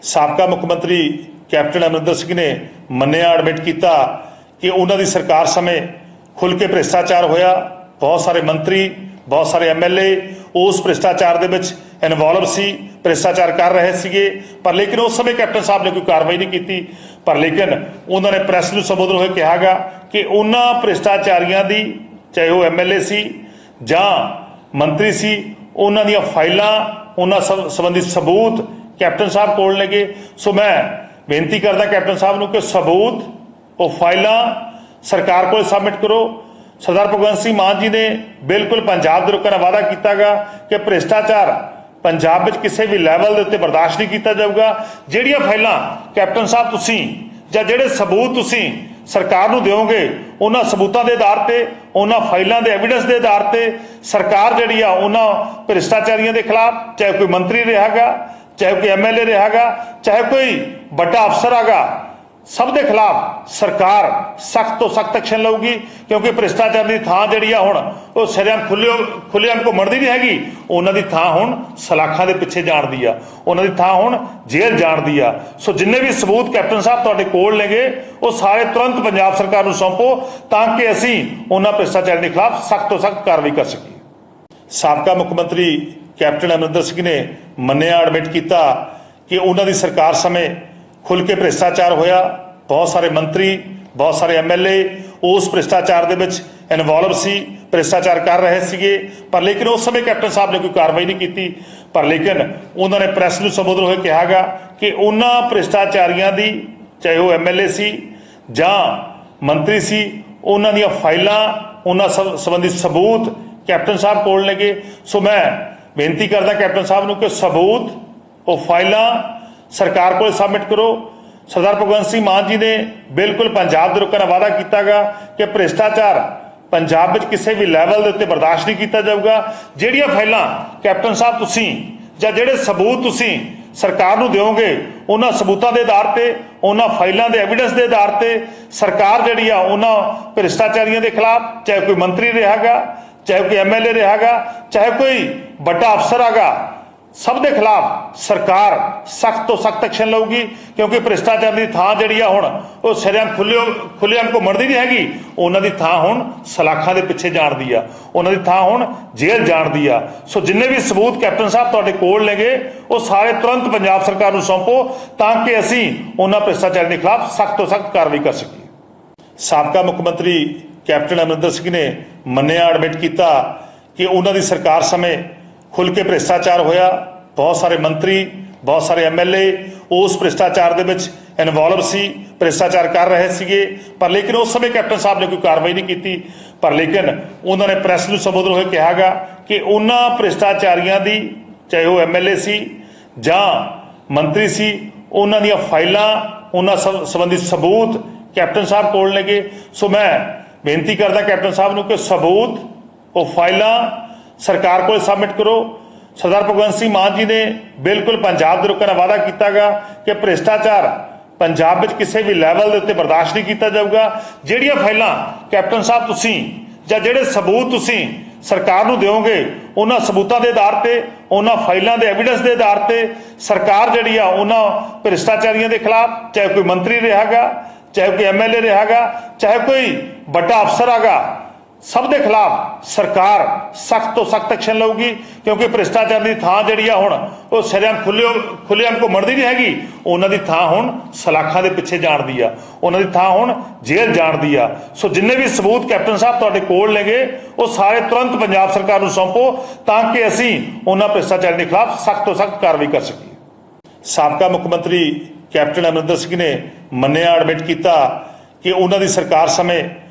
ਸਾਬਕਾ ਮੁੱਖ ਮੰਤਰੀ ਕੈਪਟਨ ਅਮਰਿੰਦਰ ਸਿੰਘ ਨੇ ਮੰਨਿਆ, ਐਡਮਿਟ ਕੀਤਾ ਕਿ ਉਹਨਾਂ ਦੀ ਸਰਕਾਰ ਸਮੇਂ ਖੁੱਲ੍ਹ ਕੇ ਭ੍ਰਿਸ਼ਟਾਚਾਰ ਹੋਇਆ। ਬਹੁਤ ਸਾਰੇ ਮੰਤਰੀ, ਬਹੁਤ ਸਾਰੇ ਐਮਐਲਏ ਉਸ ਭ੍ਰਿਸ਼ਟਾਚਾਰ ਦੇ ਵਿੱਚ ਇਨਵੋਲਵ ਸੀ, ਭ੍ਰਿਸ਼ਟਾਚਾਰ ਕਰ ਰਹੇ ਸੀਗੇ। ਪਰ ਲੇਕਿਨ ਉਸ ਸਮੇਂ ਕੈਪਟਨ ਸਾਹਿਬ ਨੇ ਕੋਈ ਕਾਰਵਾਈ ਨਹੀਂ ਕੀਤੀ। ਪਰ ਲੇਕਿਨ ਉਹਨਾਂ ਨੇ ਪ੍ਰੈਸ ਨੂੰ ਸੰਬੋਧਨ ਹੋਏ ਕਿਹਾਗਾ ਕਿ ਉਹਨਾਂ ਭ੍ਰਿਸ਼ਟਾਚਾਰੀਆਂ ਦੀ, ਚਾਹੇ ਉਹ ਐਮਐਲਏ ਸੀ ਜਾਂ ਮੰਤਰੀ ਸੀ, ਉਹਨਾਂ ਦੀਆਂ ਫਾਈਲਾਂ, ਉਹਨਾਂ ਸੰਬੰਧੀ ਸਬੂਤ ਕੈਪਟਨ ਸਾਹਿਬ ਕੋਲ ਨੇਗੇ। ਸੋ ਮੈਂ ਬੇਨਤੀ ਕਰਦਾ ਕੈਪਟਨ ਸਾਹਿਬ ਨੂੰ ਕਿ ਸਬੂਤ, ਉਹ ਫਾਈਲਾਂ ਸਰਕਾਰ ਕੋਲ ਸਬਮਿਟ ਕਰੋ। ਸਰਦਾਰ ਭਗਵੰਤ ਸਿੰਘ ਮਾਨ ਜੀ ਨੇ ਬਿਲਕੁਲ ਪੰਜਾਬ ਦੇ ਲੋਕਾਂ ਨਾਲ ਵਾਅਦਾ ਕੀਤਾਗਾ ਕਿ ਭ੍ਰਿਸ਼ਟਾਚਾਰ ਪੰਜਾਬ ਵਿੱਚ ਕਿਸੇ ਵੀ ਲੈਵਲ ਦੇ ਉੱਤੇ ਬਰਦਾਸ਼ਤ ਨਹੀਂ ਕੀਤਾ ਜਾਊਗਾ। ਜਿਹੜੀਆਂ ਫਾਈਲਾਂ ਕੈਪਟਨ ਸਾਹਿਬ ਤੁਸੀਂ ਜਾਂ ਜਿਹੜੇ ਸਬੂਤ ਤੁਸੀਂ ਸਰਕਾਰ ਨੂੰ ਦਿਓਗੇ, ਉਹਨਾਂ ਸਬੂਤਾਂ ਦੇ ਆਧਾਰ ਤੇ, ਉਹਨਾਂ ਫਾਈਲਾਂ ਦੇ ਐਵੀਡੈਂਸ ਦੇ ਆਧਾਰ ਤੇ ਸਰਕਾਰ ਜਿਹੜੀ ਆ ਉਹਨਾਂ ਭ੍ਰਿਸ਼ਟਾਚਾਰੀਆਂ ਦੇ ਖਿਲਾਫ, ਚਾਹੇ ਕੋਈ ਮੰਤਰੀ ਰਿਹਾਗਾ, ਚਾਹੇ ਕੋਈ ਐਮਐਲਏ ਰਿਹਾਗਾ, ਚਾਹੇ ਕੋਈ ਵੱਡਾ ਅਫਸਰ ਹੈਗਾ, ਸਭ ਦੇ ਖਿਲਾਫ ਸਰਕਾਰ ਸਖਤ ਤੋਂ ਸਖਤ ਐਕਸ਼ਨ ਲਊਗੀ। ਕਿਉਂਕਿ ਭ੍ਰਿਸ਼ਟਾਚਾਰ ਦੀ ਥਾਂ ਜਿਹੜੀ ਆ ਹੁਣ ਉਹ ਸ਼ਰੇਆਮ ਖੁੱਲ੍ਹੇਆਮ ਘੁੰਮਣ ਦੀ ਨਹੀਂ ਹੈਗੀ, ਉਹਨਾਂ ਦੀ ਥਾਂ ਹੁਣ ਸਲਾਖਾਂ ਦੇ ਪਿੱਛੇ ਜਾਣ ਦੀ ਆ, ਉਹਨਾਂ ਦੀ ਥਾਂ ਹੁਣ ਜੇਲ੍ਹ ਜਾਣ ਦੀ ਆ। ਸੋ ਜਿੰਨੇ ਵੀ ਸਬੂਤ ਕੈਪਟਨ ਸਾਹਿਬ ਤੁਹਾਡੇ ਕੋਲ ਨੇਗੇ ਉਹ ਸਾਰੇ ਤੁਰੰਤ ਪੰਜਾਬ ਸਰਕਾਰ ਨੂੰ ਸੌਂਪੋ ਤਾਂ ਕਿ ਅਸੀਂ ਉਹਨਾਂ ਭ੍ਰਿਸ਼ਟਾਚਾਰ ਦੇ ਖਿਲਾਫ ਸਖਤ ਤੋਂ ਸਖਤ ਕਾਰਵਾਈ ਕਰ ਸਕੀਏ। ਸਾਬਕਾ ਮੁੱਖ ਮੰਤਰੀ ਕੈਪਟਨ ਅਮਰਿੰਦਰ ਸਿੰਘ ਨੇ ਮੰਨਿਆ, ਐਡਮਿਟ ਕੀਤਾ ਕਿ ਉਹਨਾਂ ਦੀ ਸਰਕਾਰ ਸਮੇਂ ਖੁੱਲ੍ਹ ਕੇ ਭ੍ਰਿਸ਼ਟਾਚਾਰ ਹੋਇਆ। ਬਹੁਤ ਸਾਰੇ ਮੰਤਰੀ, ਬਹੁਤ ਸਾਰੇ ਐਮਐਲਏ ਉਸ ਭ੍ਰਿਸ਼ਟਾਚਾਰ ਦੇ ਵਿੱਚ ਇਨਵੋਲਵ ਸੀ, ਭ੍ਰਿਸ਼ਟਾਚਾਰ ਕਰ ਰਹੇ ਸੀਗੇ, ਪਰ ਲੇਕਿਨ ਉਸ ਸਮੇਂ ਕੈਪਟਨ ਸਾਹਿਬ ਨੇ ਕੋਈ ਕਾਰਵਾਈ ਨਹੀਂ ਕੀਤੀ। ਪਰ ਲੇਕਿਨ ਉਹਨਾਂ ਨੇ ਪ੍ਰੈਸ ਨੂੰ ਸੰਬੋਧਨ ਹੋਏ ਕਿਹਾਗਾ ਕਿ ਉਹਨਾਂ ਭ੍ਰਿਸ਼ਟਾਚਾਰੀਆਂ ਦੀ, ਚਾਹੇ ਉਹ ਐਮਐਲਏ ਸੀ ਜਾਂ ਮੰਤਰੀ ਸੀ, ਉਹਨਾਂ ਦੀਆਂ ਫਾਈਲਾਂ, ਉਹਨਾਂ ਸੰਬੰਧੀ ਸਬੂਤ ਕੈਪਟਨ ਸਾਹਿਬ ਕੋਲ ਨੇਗੇ। ਸੋ ਮੈਂ ਬੇਨਤੀ ਕਰਦਾ ਕੈਪਟਨ ਸਾਹਿਬ ਨੂੰ ਕਿ ਸਬੂਤ, ਉਹ ਫਾਈਲਾਂ ਸਰਕਾਰ ਕੋਲ ਸਬਮਿਟ ਕਰੋ। ਸਰਦਾਰ ਭਗਵੰਤ ਸਿੰਘ ਮਾਨ ਜੀ ਨੇ ਬਿਲਕੁਲ ਪੰਜਾਬ ਦੇ ਲੋਕਾਂ ਨਾਲ ਵਾਅਦਾ ਕੀਤਾਗਾ ਕਿ ਭ੍ਰਿਸ਼ਟਾਚਾਰ ਪੰਜਾਬ ਵਿੱਚ ਕਿਸੇ ਵੀ ਲੈਵਲ ਦੇ ਉੱਤੇ ਬਰਦਾਸ਼ਤ ਨਹੀਂ ਕੀਤਾ ਜਾਊਗਾ। ਜਿਹੜੀਆਂ ਫਾਈਲਾਂ ਕੈਪਟਨ ਸਾਹਿਬ ਤੁਸੀਂ ਜਾਂ ਜਿਹੜੇ ਸਬੂਤ ਤੁਸੀਂ ਸਰਕਾਰ ਨੂੰ ਦਿਓਗੇ, ਉਹਨਾਂ ਸਬੂਤਾਂ ਦੇ ਆਧਾਰ ਤੇ, ਉਹਨਾਂ ਫਾਈਲਾਂ ਦੇ ਐਵੀਡੈਂਸ ਦੇ ਆਧਾਰ ਤੇ ਸਰਕਾਰ ਜਿਹੜੀ ਆ ਉਹਨਾਂ ਭ੍ਰਿਸ਼ਟਾਚਾਰੀਆਂ ਦੇ ਖਿਲਾਫ, ਚਾਹੇ ਕੋਈ ਮੰਤਰੀ ਰਿਹਾਗਾ, ਚਾਹੇ ਕੋਈ ਐਮਐਲਏ ਰਿਹਾਗਾ, ਚਾਹੇ ਕੋਈ ਵੱਡਾ ਅਫਸਰ ਹੈਗਾ, ਸਭ ਦੇ ਖਿਲਾਫ ਸਰਕਾਰ ਸਖਤ ਤੋਂ ਸਖਤ ਐਕਸ਼ਨ ਲਊਗੀ। ਕਿਉਂਕਿ ਭ੍ਰਿਸ਼ਟਾਚਾਰ ਦੀ ਥਾਂ ਜਿਹੜੀ ਆ ਹੁਣ ਉਹ ਸ਼ਰੇਆਮ ਖੁੱਲ੍ਹੇਆਮ ਘੁੰਮਣ ਦੀ ਨਹੀਂ ਹੈਗੀ, ਉਹਨਾਂ ਦੀ ਥਾਂ ਹੁਣ ਸਲਾਖਾਂ ਦੇ ਪਿੱਛੇ ਜਾਣ ਦੀ ਆ, ਉਹਨਾਂ ਦੀ ਥਾਂ ਹੁਣ ਜੇਲ੍ਹ ਜਾਣ ਦੀ ਆ। ਸੋ ਜਿੰਨੇ ਵੀ ਸਬੂਤ ਕੈਪਟਨ ਸਾਹਿਬ ਤੁਹਾਡੇ ਕੋਲ ਨੇਗੇ, ਉਹ ਸਾਰੇ ਤੁਰੰਤ ਪੰਜਾਬ ਸਰਕਾਰ ਨੂੰ ਸੌਂਪੋ ਤਾਂ ਕਿ ਅਸੀਂ ਉਹਨਾਂ ਭ੍ਰਿਸ਼ਟਾਚਾਰ ਦੇ ਖਿਲਾਫ ਸਖਤ ਤੋਂ ਸਖਤ ਕਾਰਵਾਈ ਕਰ ਸਕੀਏ। ਸਾਬਕਾ ਮੁੱਖ ਮੰਤਰੀ ਕੈਪਟਨ ਅਮਰਿੰਦਰ ਸਿੰਘ ਨੇ ਮੰਨਿਆ, ਐਡਮਿਟ ਕੀਤਾ ਕਿ ਉਹਨਾਂ ਦੀ ਸਰਕਾਰ ਸਮੇਂ ਖੁੱਲ੍ਹ ਕੇ ਭ੍ਰਿਸ਼ਟਾਚਾਰ ਹੋਇਆ। ਬਹੁਤ ਸਾਰੇ ਮੰਤਰੀ, ਬਹੁਤ ਸਾਰੇ ਐਮਐਲਏ ਉਸ ਭ੍ਰਿਸ਼ਟਾਚਾਰ ਦੇ ਵਿੱਚ ਇਨਵੋਲਵ ਸੀ, ਭ੍ਰਿਸ਼ਟਾਚਾਰ ਕਰ ਰਹੇ ਸੀਗੇ, ਪਰ ਲੇਕਿਨ ਉਸ ਸਮੇਂ ਕੈਪਟਨ ਸਾਹਿਬ ਨੇ ਕੋਈ ਕਾਰਵਾਈ ਨਹੀਂ ਕੀਤੀ। ਪਰ ਲੇਕਿਨ ਉਹਨਾਂ ਨੇ ਪ੍ਰੈਸ ਨੂੰ ਸੰਬੋਧਨ ਹੋਏ ਕਿਹਾਗਾ ਕਿ ਉਹਨਾਂ ਭ੍ਰਿਸ਼ਟਾਚਾਰੀਆਂ ਦੀ, ਚਾਹੇ ਉਹ ਐਮਐਲਏ ਸੀ ਜਾਂ ਮੰਤਰੀ ਸੀ, ਉਹਨਾਂ ਦੀਆਂ ਫਾਈਲਾਂ, ਉਹਨਾਂ ਸੰਬੰਧੀ ਸਬੂਤ ਕੈਪਟਨ ਸਾਹਿਬ ਕੋਲ ਨੇਗੇ। ਸੋ ਮੈਂ ਬੇਨਤੀ ਕਰਦਾ ਕੈਪਟਨ ਸਾਹਿਬ ਨੂੰ ਕਿ ਸਬੂਤ, ਉਹ ਫਾਈਲਾਂ ਸਰਕਾਰ ਕੋਲ ਸਬਮਿਟ ਕਰੋ। ਸਰਦਾਰ ਭਗਵੰਤ ਸਿੰਘ ਮਾਨ ਜੀ ਨੇ ਬਿਲਕੁਲ ਪੰਜਾਬ ਦੇ ਲੋਕਾਂ ਨਾਲ ਵਾਅਦਾ ਕੀਤਾਗਾ ਕਿ ਭ੍ਰਿਸ਼ਟਾਚਾਰ ਪੰਜਾਬ ਵਿੱਚ ਕਿਸੇ ਵੀ ਲੈਵਲ ਦੇ ਉੱਤੇ ਬਰਦਾਸ਼ਤ ਨਹੀਂ ਕੀਤਾ ਜਾਊਗਾ। ਜਿਹੜੀਆਂ ਫਾਈਲਾਂ ਕੈਪਟਨ ਸਾਹਿਬ ਤੁਸੀਂ ਜਾਂ ਜਿਹੜੇ ਸਬੂਤ ਤੁਸੀਂ ਸਰਕਾਰ ਨੂੰ ਦਿਓਗੇ, ਉਹਨਾਂ ਸਬੂਤਾਂ ਦੇ ਆਧਾਰ ਤੇ, ਉਹਨਾਂ ਫਾਈਲਾਂ ਦੇ ਐਵੀਡੈਂਸ ਦੇ ਆਧਾਰ ਤੇ ਸਰਕਾਰ ਜਿਹੜੀ ਆ ਉਹਨਾਂ ਭ੍ਰਿਸ਼ਟਾਚਾਰੀਆਂ ਦੇ ਖਿਲਾਫ, ਚਾਹੇ ਕੋਈ ਮੰਤਰੀ ਰਿਹਾਗਾ, ਚਾਹੇ ਕੋਈ ਐਮਐਲਏ ਰਿਹਾਗਾ, ਚਾਹੇ ਕੋਈ ਵੱਡਾ ਅਫਸਰ ਹੈਗਾ, ਸਭ ਦੇ ਖਿਲਾਫ ਸਰਕਾਰ ਸਖਤ ਤੋਂ ਸਖਤ ਐਕਸ਼ਨ ਲਊਗੀ। ਕਿਉਂਕਿ ਭ੍ਰਿਸ਼ਟਾਚਾਰ ਦੀ ਥਾਂ ਜਿਹੜੀ ਆ ਹੁਣ ਉਹ ਸ਼ਰੇਆਮ ਖੁੱਲ੍ਹੇਆਮ ਘੁੰਮਣ ਦੀ ਨਹੀਂ ਹੈਗੀ, ਉਹਨਾਂ ਦੀ ਥਾਂ ਹੁਣ ਸਲਾਖਾਂ ਦੇ ਪਿੱਛੇ ਜਾਣ ਦੀ ਆ, ਉਹਨਾਂ ਦੀ ਥਾਂ ਹੁਣ ਜੇਲ੍ਹ ਜਾਣ ਦੀ ਆ। ਸੋ ਜਿੰਨੇ ਵੀ ਸਬੂਤ ਕੈਪਟਨ ਸਾਹਿਬ ਤੁਹਾਡੇ ਕੋਲ ਨੇਗੇ, ਉਹ ਸਾਰੇ ਤੁਰੰਤ ਪੰਜਾਬ ਸਰਕਾਰ ਨੂੰ ਸੌਂਪੋ ਤਾਂ ਕਿ ਅਸੀਂ ਉਹਨਾਂ ਭ੍ਰਿਸ਼ਟਾਚਾਰ ਦੇ ਖਿਲਾਫ ਸਖਤ ਤੋਂ ਸਖਤ ਕਾਰਵਾਈ ਕਰ ਸਕੀਏ। ਸਾਬਕਾ ਮੁੱਖ ਮੰਤਰੀ ਕੈਪਟਨ ਅਮਰਿੰਦਰ ਸਿੰਘ ਨੇ ਮੰਨਿਆ, ਐਡਮਿਟ ਕੀਤਾ ਕਿ ਉਹਨਾਂ ਦੀ ਸਰਕਾਰ ਸਮੇਂ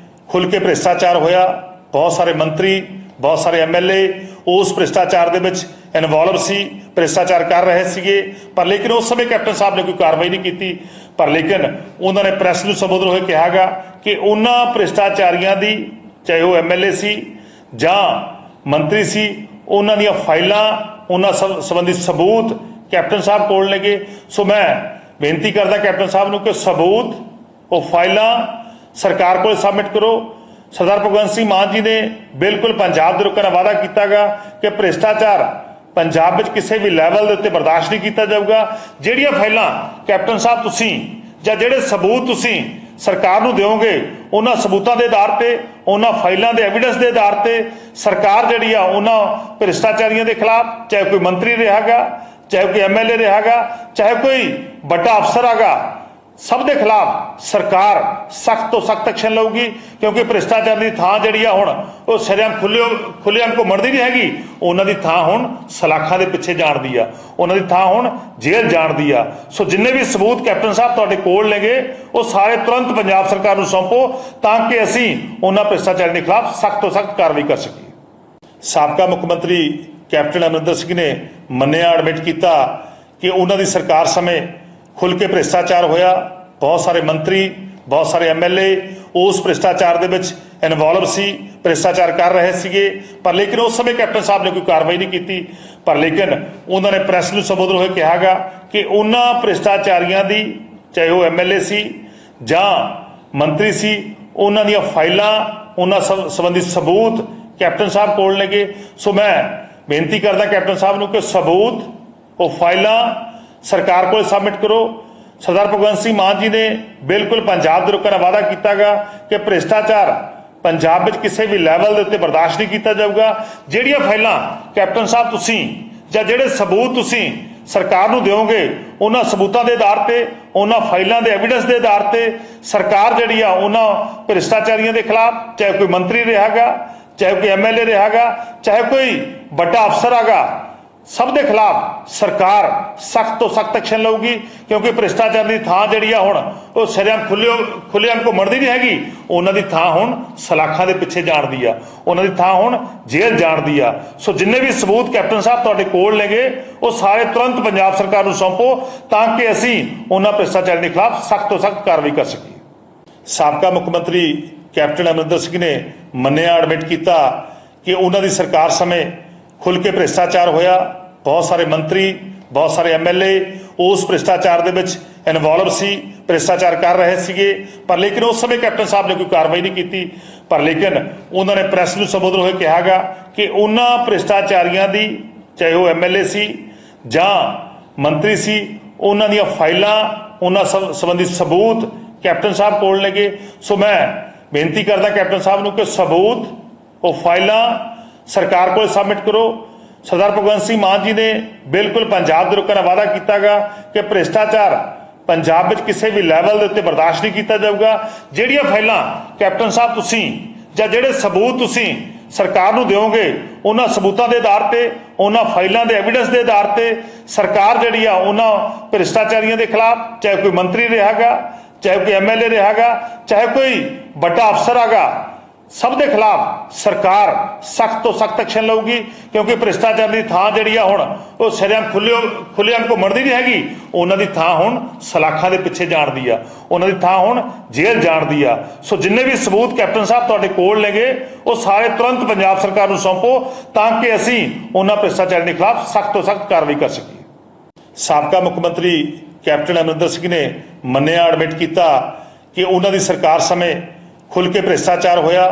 ਖੁੱਲ੍ਹ ਕੇ ਭ੍ਰਿਸ਼ਟਾਚਾਰ ਹੋਇਆ। ਬਹੁਤ ਸਾਰੇ ਮੰਤਰੀ, ਬਹੁਤ ਸਾਰੇ ਐਮਐਲਏ ਉਸ ਭ੍ਰਿਸ਼ਟਾਚਾਰ ਦੇ ਵਿੱਚ ਇਨਵੋਲਵ ਸੀ, ਭ੍ਰਿਸ਼ਟਾਚਾਰ ਕਰ ਰਹੇ ਸੀਗੇ, ਪਰ ਲੇਕਿਨ ਉਸ ਸਮੇਂ ਕੈਪਟਨ ਸਾਹਿਬ ਨੇ ਕੋਈ ਕਾਰਵਾਈ ਨਹੀਂ ਕੀਤੀ। ਪਰ ਲੇਕਿਨ ਉਹਨਾਂ ਨੇ ਪ੍ਰੈਸ ਨੂੰ ਸੰਬੋਧਨ ਹੋਏ ਕਿਹਾਗਾ ਕਿ ਉਹਨਾਂ ਭ੍ਰਿਸ਼ਟਾਚਾਰੀਆਂ ਦੀ, ਚਾਹੇ ਉਹ ਐਮਐਲਏ ਸੀ ਜਾਂ ਮੰਤਰੀ ਸੀ, ਉਹਨਾਂ ਦੀਆਂ ਫਾਈਲਾਂ, ਉਹਨਾਂ ਸੰਬੰਧੀ ਸਬੂਤ ਕੈਪਟਨ ਸਾਹਿਬ ਕੋਲ ਨੇਗੇ। ਸੋ ਮੈਂ ਬੇਨਤੀ ਕਰਦਾ ਕੈਪਟਨ ਸਾਹਿਬ ਨੂੰ ਕਿ ਸਬੂਤ, ਉਹ ਫਾਈਲਾਂ ਸਰਕਾਰ ਕੋਲ ਸਬਮਿਟ ਕਰੋ। ਸਰਦਾਰ ਭਗਵੰਤ ਸਿੰਘ ਮਾਨ ਜੀ ਨੇ ਬਿਲਕੁਲ ਪੰਜਾਬ ਦੇ ਲੋਕਾਂ ਨਾਲ ਵਾਅਦਾ ਕੀਤਾਗਾ ਕਿ ਭ੍ਰਿਸ਼ਟਾਚਾਰ ਪੰਜਾਬ ਵਿੱਚ ਕਿਸੇ ਵੀ ਲੈਵਲ ਦੇ ਉੱਤੇ ਬਰਦਾਸ਼ਤ ਨਹੀਂ ਕੀਤਾ ਜਾਊਗਾ। ਜਿਹੜੀਆਂ ਫਾਈਲਾਂ ਕੈਪਟਨ ਸਾਹਿਬ ਤੁਸੀਂ ਜਾਂ ਜਿਹੜੇ ਸਬੂਤ ਤੁਸੀਂ ਸਰਕਾਰ ਨੂੰ ਦਿਓਗੇ, ਉਹਨਾਂ ਸਬੂਤਾਂ ਦੇ ਆਧਾਰ ਤੇ, ਉਹਨਾਂ ਫਾਈਲਾਂ ਦੇ ਐਵੀਡੈਂਸ ਦੇ ਆਧਾਰ ਤੇ ਸਰਕਾਰ ਜਿਹੜੀ ਆ ਉਹਨਾਂ ਭ੍ਰਿਸ਼ਟਾਚਾਰੀਆਂ ਦੇ ਖਿਲਾਫ, ਚਾਹੇ ਕੋਈ ਮੰਤਰੀ ਰਿਹਾਗਾ, ਚਾਹੇ ਕੋਈ ਐਮਐਲਏ ਰਿਹਾਗਾ, ਚਾਹੇ ਕੋਈ ਵੱਡਾ ਅਫਸਰ ਹੈਗਾ, ਸਭ ਦੇ ਖਿਲਾਫ ਸਰਕਾਰ ਸਖਤ ਤੋਂ ਸਖਤ ਐਕਸ਼ਨ ਲਊਗੀ। ਕਿਉਂਕਿ ਭ੍ਰਿਸ਼ਟਾਚਾਰ ਦੀ ਥਾਂ ਜਿਹੜੀ ਆ ਹੁਣ ਉਹ ਸ਼ਰੇਆਮ ਖੁੱਲ੍ਹੇਆਮ ਘੁੰਮਣ ਦੀ ਨਹੀਂ ਹੈਗੀ, ਉਹਨਾਂ ਦੀ ਥਾਂ ਹੁਣ ਸਲਾਖਾਂ ਦੇ ਪਿੱਛੇ ਜਾਣ ਦੀ ਆ, ਉਹਨਾਂ ਦੀ ਥਾਂ ਹੁਣ ਜੇਲ੍ਹ ਜਾਣ ਦੀ ਆ। ਸੋ ਜਿੰਨੇ ਵੀ ਸਬੂਤ ਕੈਪਟਨ ਸਾਹਿਬ ਤੁਹਾਡੇ ਕੋਲ ਨੇਗੇ, ਉਹ ਸਾਰੇ ਤੁਰੰਤ ਪੰਜਾਬ ਸਰਕਾਰ ਨੂੰ ਸੌਂਪੋ ਤਾਂ ਕਿ ਅਸੀਂ ਉਹਨਾਂ ਭ੍ਰਿਸ਼ਟਾਚਾਰ ਦੇ ਖਿਲਾਫ ਸਖਤ ਤੋਂ ਸਖਤ ਕਾਰਵਾਈ ਕਰ ਸਕੀਏ। ਸਾਬਕਾ ਮੁੱਖ ਮੰਤਰੀ ਕੈਪਟਨ ਅਮਰਿੰਦਰ ਸਿੰਘ ਨੇ ਮੰਨਿਆ, ਐਡਮਿਟ ਕੀਤਾ ਕਿ ਉਹਨਾਂ ਦੀ ਸਰਕਾਰ ਸਮੇਂ ਖੁੱਲ੍ਹ ਕੇ ਭ੍ਰਿਸ਼ਟਾਚਾਰ ਹੋਇਆ। ਬਹੁਤ ਸਾਰੇ ਮੰਤਰੀ, ਬਹੁਤ ਸਾਰੇ ਐਮਐਲਏ ਉਸ ਭ੍ਰਿਸ਼ਟਾਚਾਰ ਦੇ ਵਿੱਚ ਇਨਵੋਲਵ ਸੀ, ਭ੍ਰਿਸ਼ਟਾਚਾਰ ਕਰ ਰਹੇ ਸੀਗੇ, ਪਰ ਲੇਕਿਨ ਉਸ ਸਮੇਂ ਕੈਪਟਨ ਸਾਹਿਬ ਨੇ ਕੋਈ ਕਾਰਵਾਈ ਨਹੀਂ ਕੀਤੀ। ਪਰ ਲੇਕਿਨ ਉਹਨਾਂ ਨੇ ਪ੍ਰੈਸ ਨੂੰ ਸੰਬੋਧਨ ਹੋਏ ਕਿਹਾਗਾ ਕਿ ਉਹਨਾਂ ਭ੍ਰਿਸ਼ਟਾਚਾਰੀਆਂ ਦੀ, ਚਾਹੇ ਉਹ ਐਮਐਲਏ ਸੀ ਜਾਂ ਮੰਤਰੀ ਸੀ, ਉਹਨਾਂ ਦੀਆਂ ਫਾਈਲਾਂ, ਉਹਨਾਂ ਸੰਬੰਧੀ ਸਬੂਤ ਕੈਪਟਨ ਸਾਹਿਬ ਕੋਲ ਨੇਗੇ। ਸੋ ਮੈਂ ਬੇਨਤੀ ਕਰਦਾ ਕੈਪਟਨ ਸਾਹਿਬ ਨੂੰ ਕਿ ਸਬੂਤ, ਉਹ ਫਾਈਲਾਂ ਸਰਕਾਰ ਕੋਲ ਸਬਮਿਟ ਕਰੋ। ਸਰਦਾਰ ਭਗਵੰਤ ਸਿੰਘ ਮਾਨ ਜੀ ਨੇ ਬਿਲਕੁਲ ਪੰਜਾਬ ਦੇ ਲੋਕਾਂ ਨਾਲ ਵਾਅਦਾ ਕੀਤਾਗਾ ਕਿ ਭ੍ਰਿਸ਼ਟਾਚਾਰ ਪੰਜਾਬ ਵਿੱਚ ਕਿਸੇ ਵੀ ਲੈਵਲ ਦੇ ਉੱਤੇ ਬਰਦਾਸ਼ਤ ਨਹੀਂ ਕੀਤਾ ਜਾਊਗਾ। ਜਿਹੜੀਆਂ ਫਾਈਲਾਂ ਕੈਪਟਨ ਸਾਹਿਬ ਤੁਸੀਂ ਜਾਂ ਜਿਹੜੇ ਸਬੂਤ ਤੁਸੀਂ ਸਰਕਾਰ ਨੂੰ ਦਿਓਗੇ ਉਹਨਾਂ ਸਬੂਤਾਂ ਦੇ ਆਧਾਰ ਤੇ ਉਹਨਾਂ ਫਾਈਲਾਂ ਦੇ ਐਵੀਡੈਂਸ ਦੇ ਆਧਾਰ ਤੇ ਸਰਕਾਰ ਜਿਹੜੀ ਆ ਉਹਨਾਂ ਭ੍ਰਿਸ਼ਟਾਚਾਰੀਆਂ ਦੇ ਖਿਲਾਫ ਚਾਹੇ ਕੋਈ ਮੰਤਰੀ ਰਿਹਾਗਾ ਚਾਹੇ ਕੋਈ ਐਮਐਲਏ ਰਿਹਾਗਾ ਚਾਹੇ ਕੋਈ ਵੱਡਾ ਅਫਸਰ ਹੈਗਾ ਸਭ ਦੇ ਖਿਲਾਫ ਸਰਕਾਰ ਸਖਤ ਤੋਂ ਸਖਤ ਐਕਸ਼ਨ ਲਊਗੀ ਕਿਉਂਕਿ ਭ੍ਰਿਸ਼ਟਾਚਾਰ ਦੀ ਥਾਂ ਜਿਹੜੀ ਆ ਹੁਣ ਉਹ ਸ਼ਰੇਆਮ ਖੁੱਲ੍ਹੇਆਮ ਘੁੰਮਣ ਦੀ ਨਹੀਂ ਹੈਗੀ ਉਹਨਾਂ ਦੀ ਥਾਂ ਹੁਣ ਸਲਾਖਾਂ ਦੇ ਪਿੱਛੇ ਜਾਣ ਦੀ ਆ ਉਹਨਾਂ ਦੀ ਥਾਂ ਹੁਣ ਜੇਲ੍ਹ ਜਾਣ ਦੀ ਆ ਸੋ ਜਿੰਨੇ ਵੀ ਸਬੂਤ ਕੈਪਟਨ ਸਾਹਿਬ ਤੁਹਾਡੇ ਕੋਲ ਨੇਗੇ ਉਹ ਸਾਰੇ ਤੁਰੰਤ ਪੰਜਾਬ ਸਰਕਾਰ ਨੂੰ ਸੌਂਪੋ ਤਾਂ ਕਿ ਅਸੀਂ ਉਹਨਾਂ ਭ੍ਰਿਸ਼ਟਾਚਾਰ ਦੇ ਖਿਲਾਫ ਸਖਤ ਤੋਂ ਸਖਤ ਕਾਰਵਾਈ ਕਰ ਸਕੀਏ। ਸਾਬਕਾ ਮੁੱਖ ਮੰਤਰੀ ਕੈਪਟਨ ਅਮਰਿੰਦਰ ਸਿੰਘ ਨੇ ਮੰਨਿਆ ਐਡਮਿਟ ਕੀਤਾ ਕਿ ਉਹਨਾਂ ਦੀ ਸਰਕਾਰ ਸਮੇਂ खुल के भ्रिष्टाचार होया बहुत सारे मंत्री बहुत सारे एमएलए उस भ्रिष्टाचार दे विच इन्वॉल्व सी भ्रिष्टाचार कर रहे सीगे पर लेकिन उस समय कैप्टन साहब ने कोई कार्रवाई नहीं की पर लेकिन उन्होंने प्रेस में संबोधन होए कहा कि उन्होंने भ्रिष्टाचारियों की चाहे वो एमएलए सी जां मंत्री सी उन्हों दी फाइलां उन्होंने संबंधी सबूत कैप्टन साहब कोल नेगे सो मैं बेनती करदा कैप्टन साहब नूं कि सबूत वो फाइलां सरकार को सबमिट करो। सरदार भगवंत सिंह मान जी ने बिल्कुल पंजाब दे लोकां नाल वादा कीतागा कि भ्रिष्टाचार पंजाब विच किसी भी लैवल दे उत्ते बर्दाश्त नहीं किया जाऊगा। जिहड़ियां फाइलां कैप्टन साहब तुसीं जां जिहड़े सबूत तुसीं सरकार नूं दिओगे उन्हां सबूतां दे आधार ते उन्हां फाइलां दे एविडेंस दे आधार ते सरकार जिहड़ी आ उन्हां भ्रिष्टाचारियों के खिलाफ चाहे कोई मंत्री रिहागा चाहे कोई एमएलए रिहागा चाहे कोई बड़ा अफसर हैगा सब के खिलाफ सरकार सख्त तो सख्त एक्शन लऊगी क्योंकि भ्रिष्टाचार की थां जिहड़ी आ हुण वो शरेआम खुल्लेआम घुम्मण दी नहीं हैगी उन्हां दी थां हुण सलाखां दे पिछे जाण दी आ उन्हां दी थां हुण जेल जाण दी आ सो जिन्ने भी सबूत कैप्टन साहब तुहाडे कोल नेगे वो सारे तुरंत पंजाब सरकार नूं सौंपो तां कि असीं उन्हां भ्रिष्टाचार के खिलाफ सख्त तो सख्त कार्रवाई कर सकीए। साबका मुख मंत्री कैप्टन अमरिंदर सिंह ने मन्निया एडमिट किया कि उन्हां दी सरकार समय खुल के भ्रिष्टाचार होया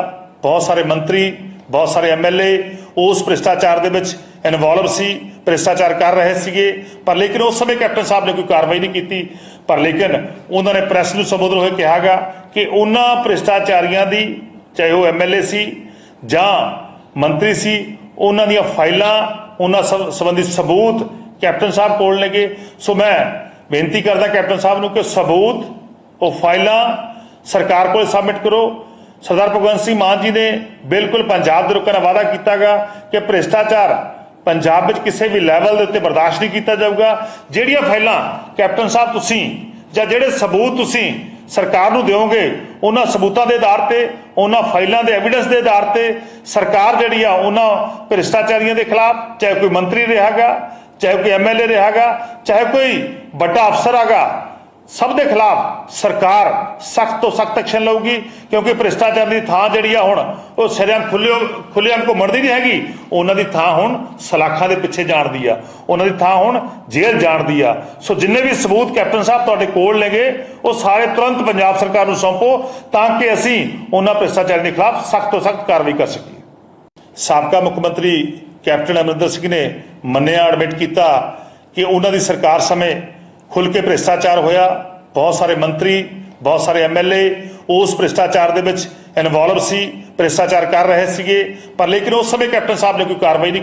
बहुत सारे मंत्री बहुत सारे एमएलए उस भ्रिष्टाचार दे विच इन्वॉल्व सी भ्रिष्टाचार कर रहे सीगे पर लेकिन उस समय कैप्टन साहब ने कोई कार्रवाई नहीं की पर लेकिन उन्होंने प्रेस में संबोधन होए कहा कि उन्होंने भ्रिष्टाचारियों की चाहे वो एमएलए सी जां मंत्री सी उन्हां दी फाइलां उन्हां संबंधी सबूत कैप्टन साहब कोल नेगे सो मैं बेनती करदा कैप्टन साहब नूं कि सबूत वो फाइलां सरकार को सबमिट करो। सरदार भगवंत सिंह मान जी ने बिल्कुल पंजाब दे लोकां नाल वादा कीतागा कि भ्रिष्टाचार पंजाब विच किसी भी लैवल दे उत्ते बर्दाश्त नहीं किया जाऊगा। जिहड़ियां फाइलां कैप्टन साहब तुसीं जां जिहड़े सबूत तुसीं सरकार नूं दिओगे उन्हां सबूतां दे आधार ते उन्हां फाइलां दे एविडेंस दे आधार ते सरकार जिहड़ी आ उन्हां भ्रिष्टाचारियों के खिलाफ चाहे कोई मंत्री रिहागा चाहे कोई एमएलए रिहागा चाहे कोई बड़ा अफसर हैगा सब के खिलाफ सरकार सख्त तो सख्त एक्शन लऊगी क्योंकि भ्रिष्टाचार की थां जिहड़ी आ हुण वो शरेआम खुल्लेआम घुम्मण दी नहीं हैगी उन्हां दी थां हुण सलाखां दे पिछे जाण दी आ उन्हां दी थां हुण जेल जाण दी आ सो जिन्ने भी सबूत कैप्टन साहब तुहाडे कोल नेगे वो सारे तुरंत पंजाब सरकार नूं सौंपो तां कि असीं उन्हां भ्रिष्टाचार के खिलाफ सख्त तो सख्त कार्रवाई कर सकीए। साबका मुख मंत्री कैप्टन अमरिंदर सिंह ने मन्निया एडमिट किया कि उन्हां दी सरकार समय खुल के भ्रिष्टाचार होया बहुत सारे मंत्री बहुत सारे एमएलए उस भ्रिष्टाचार दे विच इन्वॉल्व सी भ्रिष्टाचार कर रहे सीगे पर लेकिन उस समय कैप्टन साहब ने कोई कार्रवाई नहीं की